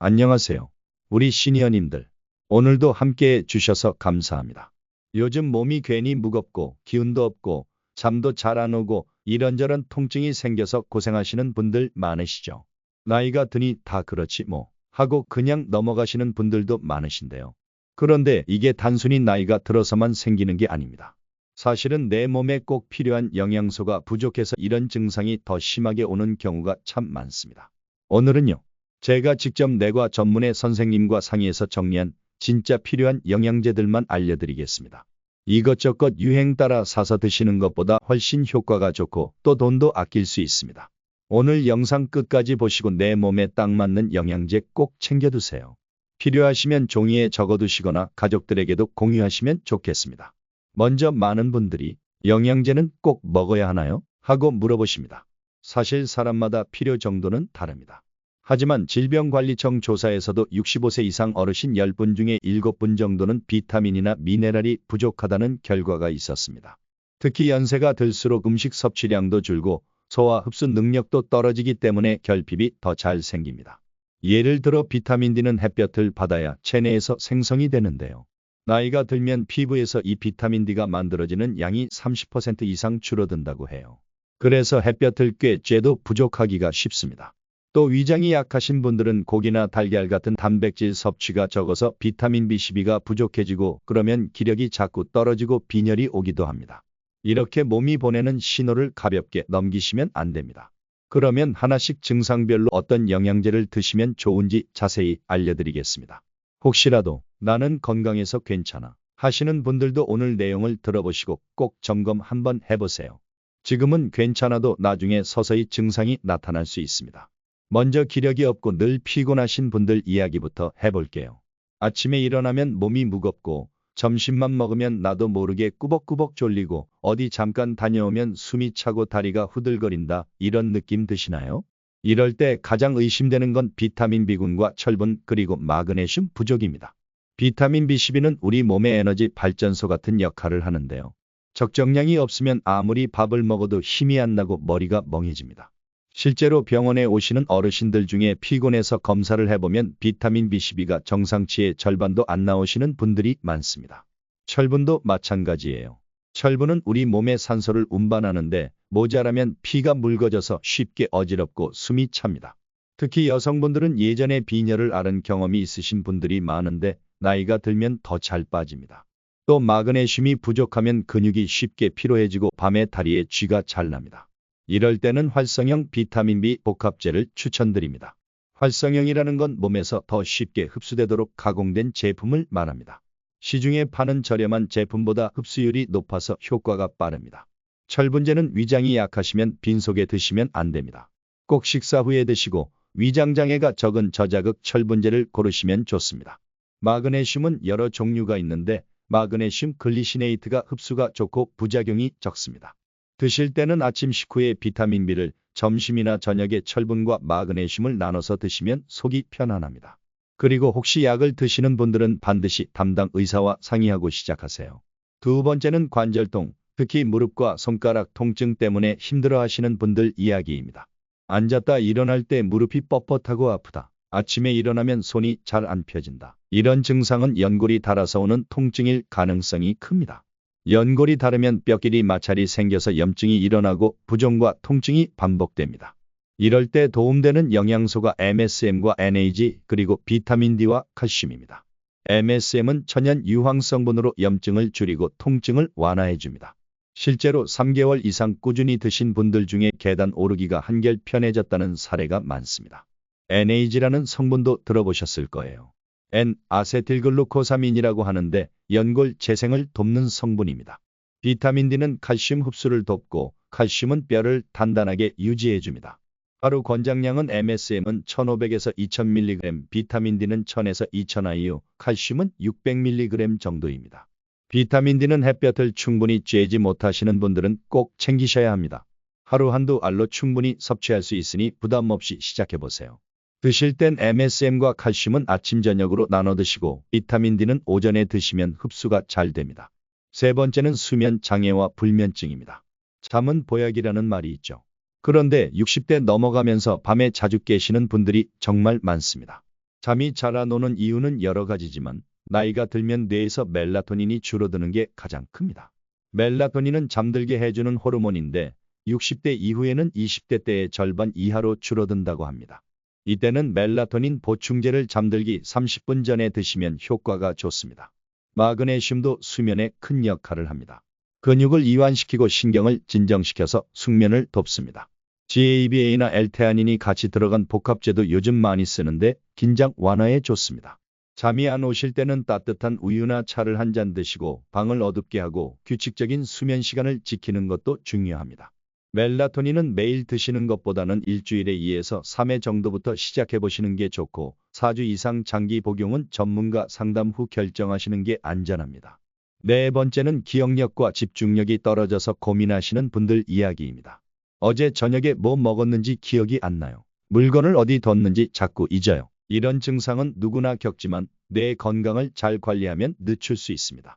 안녕하세요. 우리 시니어님들. 오늘도 함께해 주셔서 감사합니다. 요즘 몸이 괜히 무겁고 기운도 없고 잠도 잘 안 오고 이런저런 통증이 생겨서 고생하시는 분들 많으시죠? 나이가 드니 다 그렇지 뭐 하고 그냥 넘어가시는 분들도 많으신데요. 그런데 이게 단순히 나이가 들어서만 생기는 게 아닙니다. 사실은 내 몸에 꼭 필요한 영양소가 부족해서 이런 증상이 더 심하게 오는 경우가 참 많습니다. 오늘은요, 제가 직접 내과 전문의 선생님과 상의해서 정리한 진짜 필요한 영양제들만 알려드리겠습니다. 이것저것 유행 따라 사서 드시는 것보다 훨씬 효과가 좋고 또 돈도 아낄 수 있습니다. 오늘 영상 끝까지 보시고 내 몸에 딱 맞는 영양제 꼭 챙겨두세요. 필요하시면 종이에 적어두시거나 가족들에게도 공유하시면 좋겠습니다. 먼저 많은 분들이 영양제는 꼭 먹어야 하나요? 하고 물어보십니다. 사실 사람마다 필요 정도는 다릅니다. 하지만 질병관리청 조사에서도 65세 이상 어르신 10분 중에 7분 정도는 비타민이나 미네랄이 부족하다는 결과가 있었습니다. 특히 연세가 들수록 음식 섭취량도 줄고 소화 흡수 능력도 떨어지기 때문에 결핍이 더 잘 생깁니다. 예를 들어 비타민 D는 햇볕을 받아야 체내에서 생성이 되는데요. 나이가 들면 피부에서 이 비타민 D가 만들어지는 양이 30% 이상 줄어든다고 해요. 그래서 햇볕을 쬐도 부족하기가 쉽습니다. 또 위장이 약하신 분들은 고기나 달걀 같은 단백질 섭취가 적어서 비타민 B12가 부족해지고 그러면 기력이 자꾸 떨어지고 빈혈이 오기도 합니다. 이렇게 몸이 보내는 신호를 가볍게 넘기시면 안 됩니다. 그러면 하나씩 증상별로 어떤 영양제를 드시면 좋은지 자세히 알려드리겠습니다. 혹시라도 나는 건강해서 괜찮아 하시는 분들도 오늘 내용을 들어보시고 꼭 점검 한번 해보세요. 지금은 괜찮아도 나중에 서서히 증상이 나타날 수 있습니다. 먼저 기력이 없고 늘 피곤하신 분들 이야기부터 해볼게요. 아침에 일어나면 몸이 무겁고 점심만 먹으면 나도 모르게 꾸벅꾸벅 졸리고 어디 잠깐 다녀오면 숨이 차고 다리가 후들거린다 이런 느낌 드시나요? 이럴 때 가장 의심되는 건 비타민 B군과 철분 그리고 마그네슘 부족입니다. 비타민 B12는 우리 몸의 에너지 발전소 같은 역할을 하는데요. 적정량이 없으면 아무리 밥을 먹어도 힘이 안 나고 머리가 멍해집니다. 실제로 병원에 오시는 어르신들 중에 피곤해서 검사를 해보면 비타민 B12가 정상치의 절반도 안 나오시는 분들이 많습니다. 철분도 마찬가지예요. 철분은 우리 몸에 산소를 운반하는데 모자라면 피가 묽어져서 쉽게 어지럽고 숨이 찹니다. 특히 여성분들은 예전에 빈혈을 앓은 경험이 있으신 분들이 많은데 나이가 들면 더 잘 빠집니다. 또 마그네슘이 부족하면 근육이 쉽게 피로해지고 밤에 다리에 쥐가 잘 납니다. 이럴 때는 활성형 비타민 B 복합제를 추천드립니다. 활성형이라는 건 몸에서 더 쉽게 흡수되도록 가공된 제품을 말합니다. 시중에 파는 저렴한 제품보다 흡수율이 높아서 효과가 빠릅니다. 철분제는 위장이 약하시면 빈속에 드시면 안 됩니다. 꼭 식사 후에 드시고 위장장애가 적은 저자극 철분제를 고르시면 좋습니다. 마그네슘은 여러 종류가 있는데 마그네슘 글리시네이트가 흡수가 좋고 부작용이 적습니다. 드실 때는 아침 식후에 비타민 B를 점심이나 저녁에 철분과 마그네슘을 나눠서 드시면 속이 편안합니다. 그리고 혹시 약을 드시는 분들은 반드시 담당 의사와 상의하고 시작하세요. 두 번째는 관절통, 특히 무릎과 손가락 통증 때문에 힘들어하시는 분들 이야기입니다. 앉았다 일어날 때 무릎이 뻣뻣하고 아프다. 아침에 일어나면 손이 잘 안 펴진다. 이런 증상은 연골이 닳아서 오는 통증일 가능성이 큽니다. 연골이 닳으면 뼈끼리 마찰이 생겨서 염증이 일어나고 부종과 통증이 반복됩니다. 이럴 때 도움되는 영양소가 MSM과 NAG 그리고 비타민 D와 칼슘입니다. MSM은 천연 유황 성분으로 염증을 줄이고 통증을 완화해줍니다. 실제로 3개월 이상 꾸준히 드신 분들 중에 계단 오르기가 한결 편해졌다는 사례가 많습니다. NAG라는 성분도 들어보셨을 거예요. N-아세틸글루코사민이라고 하는데 연골 재생을 돕는 성분입니다. 비타민 D는 칼슘 흡수를 돕고 칼슘은 뼈를 단단하게 유지해줍니다. 하루 권장량은 MSM은 1500에서 2000mg, 비타민 D는 1000에서 2000IU, 칼슘은 600mg 정도입니다. 비타민 D는 햇볕을 충분히 쬐지 못하시는 분들은 꼭 챙기셔야 합니다. 하루 한두 알로 충분히 섭취할 수 있으니 부담 없이 시작해보세요. 드실 땐 MSM과 칼슘은 아침 저녁으로 나눠 드시고 비타민 D는 오전에 드시면 흡수가 잘 됩니다. 세 번째는 수면 장애와 불면증입니다. 잠은 보약이라는 말이 있죠. 그런데 60대 넘어가면서 밤에 자주 깨시는 분들이 정말 많습니다. 잠이 잘 안 오는 이유는 여러 가지지만 나이가 들면 뇌에서 멜라토닌이 줄어드는 게 가장 큽니다. 멜라토닌은 잠들게 해주는 호르몬인데 60대 이후에는 20대 때의 절반 이하로 줄어든다고 합니다. 이때는 멜라토닌 보충제를 잠들기 30분 전에 드시면 효과가 좋습니다. 마그네슘도 수면에 큰 역할을 합니다. 근육을 이완시키고 신경을 진정시켜서 숙면을 돕습니다. GABA나 L테아닌이 같이 들어간 복합제도 요즘 많이 쓰는데 긴장 완화에 좋습니다. 잠이 안 오실 때는 따뜻한 우유나 차를 한 잔 드시고 방을 어둡게 하고 규칙적인 수면 시간을 지키는 것도 중요합니다. 멜라토닌은 매일 드시는 것보다는 일주일에 2에서 3회 정도부터 시작해 보시는 게 좋고 4주 이상 장기 복용은 전문가 상담 후 결정하시는 게 안전합니다. 네 번째는 기억력과 집중력이 떨어져서 고민하시는 분들 이야기입니다. 어제 저녁에 뭐 먹었는지 기억이 안 나요. 물건을 어디 뒀는지 자꾸 잊어요. 이런 증상은 누구나 겪지만 뇌 건강을 잘 관리하면 늦출 수 있습니다.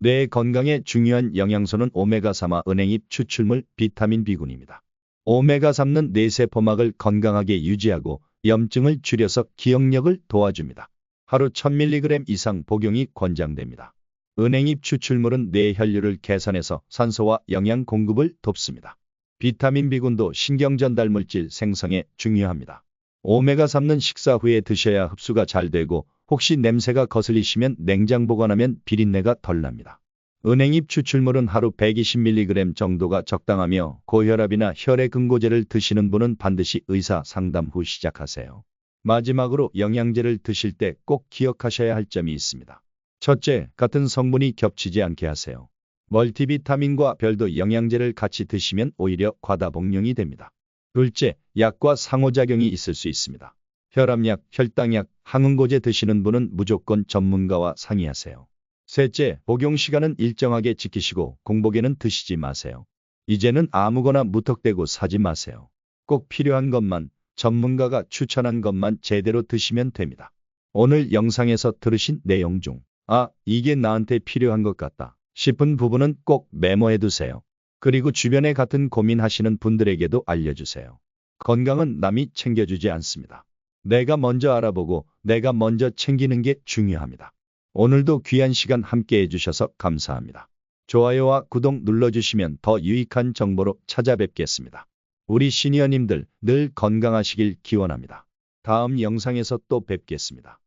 뇌 건강에 중요한 영양소는 오메가3와 은행잎 추출물 비타민 B군입니다. 오메가3는 뇌세포막을 건강하게 유지하고 염증을 줄여서 기억력을 도와줍니다. 하루 1000mg 이상 복용이 권장됩니다. 은행잎 추출물은 뇌 혈류를 개선해서 산소와 영양 공급을 돕습니다. 비타민 B군도 신경전달물질 생성에 중요합니다. 오메가3는 식사 후에 드셔야 흡수가 잘 되고 혹시 냄새가 거슬리시면 냉장 보관하면 비린내가 덜 납니다. 은행잎 추출물은 하루 120mg 정도가 적당하며 고혈압이나 혈액 응고제를 드시는 분은 반드시 의사 상담 후 시작하세요. 마지막으로 영양제를 드실 때 꼭 기억하셔야 할 점이 있습니다. 첫째, 같은 성분이 겹치지 않게 하세요. 멀티비타민과 별도 영양제를 같이 드시면 오히려 과다 복용이 됩니다. 둘째, 약과 상호작용이 있을 수 있습니다. 혈압약, 혈당약, 항응고제 드시는 분은 무조건 전문가와 상의하세요. 셋째, 복용 시간은 일정하게 지키시고 공복에는 드시지 마세요. 이제는 아무거나 무턱대고 사지 마세요. 꼭 필요한 것만, 전문가가 추천한 것만 제대로 드시면 됩니다. 오늘 영상에서 들으신 내용 중 이게 나한테 필요한 것 같다 싶은 부분은 꼭 메모해 두세요. 그리고 주변에 같은 고민하시는 분들에게도 알려주세요. 건강은 남이 챙겨주지 않습니다. 내가 먼저 알아보고 내가 먼저 챙기는 게 중요합니다. 오늘도 귀한 시간 함께 해주셔서 감사합니다. 좋아요와 구독 눌러주시면 더 유익한 정보로 찾아뵙겠습니다. 우리 시니어님들 늘 건강하시길 기원합니다. 다음 영상에서 또 뵙겠습니다.